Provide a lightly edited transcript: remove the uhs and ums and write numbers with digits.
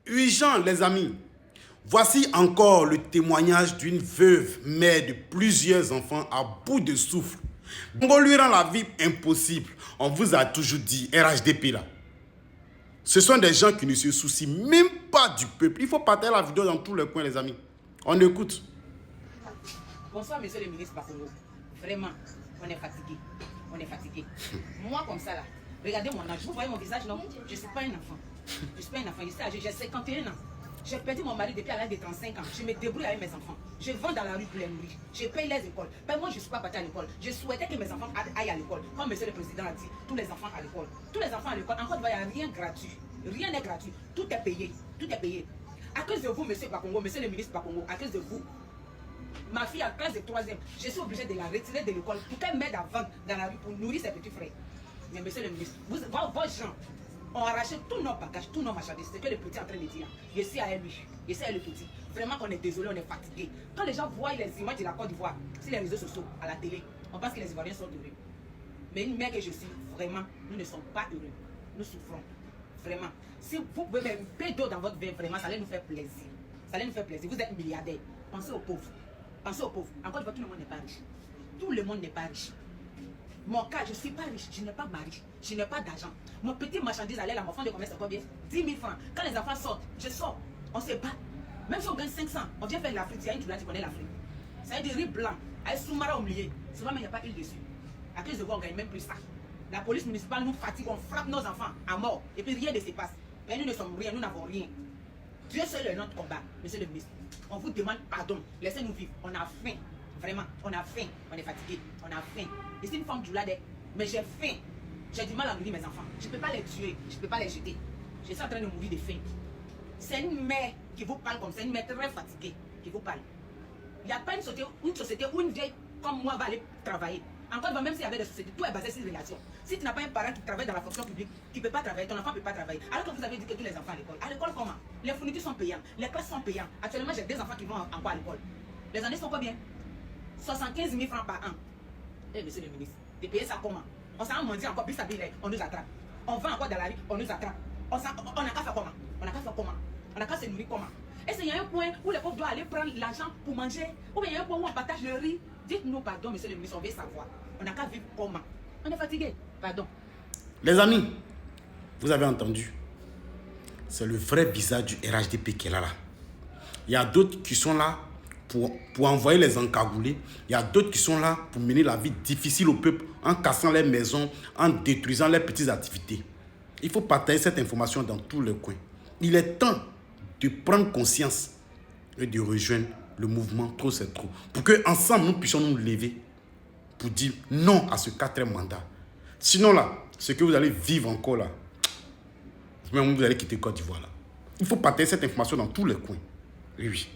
Urgent, les amis. Voici encore le témoignage d'une veuve, mère de plusieurs enfants à bout de souffle. On lui rend la vie impossible. On vous a toujours dit, RHDP là. Ce sont des gens qui ne se soucient même pas du peuple. Il faut partager la vidéo dans tous les coins, les amis. On écoute. Bonsoir, monsieur le ministre Bakongo. Vraiment, on est fatigué. On est fatigué. Moi, comme ça là, regardez mon âge. Vous voyez mon visage, non? Je ne suis pas un enfant. Je suis pas un enfant. J'ai 51 ans. J'ai perdu mon mari depuis à l'âge de 35 ans. Je me débrouille avec mes enfants. Je vends dans la rue pour les nourrir. Je paye les écoles. Ben moi, je ne suis pas partie à l'école. Je souhaitais que mes enfants aillent à l'école. Comme monsieur le président a dit, tous les enfants à l'école. Tous les enfants à l'école. Encore, il n'y a rien gratuit. Rien n'est gratuit. Tout est payé. Tout est payé. À cause de vous, monsieur Bakongo, monsieur le ministre Bakongo, à cause de vous, ma fille a classe de 3e. Je suis obligée de la retirer de l'école pour qu'elle m'aide à vendre dans la rue pour nourrir ses petits frères. Mais monsieur le ministre, vos gens ont arraché tous nos bagages, tous nos marchandises. C'est ce que le petit est en train de dire. Je suis à lui, je suis à le petit. Vraiment, on est désolé, on est fatigué. Quand les gens voient les images de la Côte d'Ivoire sur les réseaux sociaux, à la télé, on pense que les Ivoiriens sont heureux. Mais une mère que je suis, vraiment, nous ne sommes pas heureux. Nous souffrons. Vraiment. Si vous pouvez mettre un peu d'eau dans votre verre, vraiment, ça allait nous faire plaisir. Ça allait nous faire plaisir. Vous êtes milliardaire. Pensez aux pauvres. Pensez aux pauvres. Encore une fois, tout le monde n'est pas riche. Tout le monde n'est pas riche. Mon cas, je ne suis pas riche, je n'ai pas de mari, je n'ai pas d'argent. Mon petit marchandise allait là, mon fonds de commerce, c'est combien? 10 000 francs. Quand les enfants sortent, je sors, on se bat. Même si on gagne 500, on vient faire l'Afrique. Il y a une tournée, tu connais l'Afrique. Ça veut dire riz blanc, avec soumara au milieu. Souvent, il n'y a pas huile dessus. À cause de vous, on ne gagne même plus ça. La police municipale nous fatigue, on frappe nos enfants à mort. Et puis rien ne se passe. Mais nous ne sommes rien, nous n'avons rien. Dieu seul est notre combat, monsieur le ministre. On vous demande pardon. Laissez-nous vivre. On a faim. Vraiment, on a faim. On est fatigué. On a faim. Et c'est une femme du ladé. Mais j'ai faim. J'ai du mal à nourrir mes enfants. Je ne peux pas les tuer. Je ne peux pas les jeter. Je suis en train de mourir de faim. C'est une mère qui vous parle comme ça. Une mère très fatiguée qui vous parle. Il n'y a pas une société où une vieille comme moi va aller travailler. Encore même s'il y avait des sociétés, tout est basé sur les relations. Si tu n'as pas un parent qui travaille dans la fonction publique, qui ne peut pas travailler, ton enfant ne peut pas travailler. Alors que vous avez dit que tous les enfants à l'école. À l'école comment? Les fournitures sont payantes, les classes sont payantes. Actuellement, j'ai des enfants qui vont encore à l'école. Les années sont combien? 75 000 francs par an. Eh, monsieur le ministre, de payer ça comment? On s'en mendiant encore, puis ça on nous attrape. On va encore dans la rue, on nous attrape. On n'a qu'à faire comment? On n'a qu'à faire comment? On n'a qu'à se nourrir comment? Est-ce qu'il y a un point où les pauvres doivent aller prendre l'argent pour manger? Ou bien il y a un point où on partage le riz? Dites-nous pardon, monsieur le ministre, on veut savoir. On n'a qu'à vivre comment? On est fatigué. Pardon. Les amis, vous avez entendu. C'est le vrai visage du RHDP qui est là. Il y a d'autres qui sont là pour envoyer les encagoulés. Il y a d'autres qui sont là pour mener la vie difficile au peuple en cassant les maisons, en détruisant les petites activités. Il faut partager cette information dans tous les coins. Il est temps de prendre conscience et de rejoindre le mouvement Trop c'est trop. Pour qu'ensemble nous puissions nous lever pour dire non à ce 4e mandat. Sinon là, ce que vous allez vivre encore là, même vous allez quitter Côte d'Ivoire là. Il faut partager cette information dans tous les coins. Oui, oui.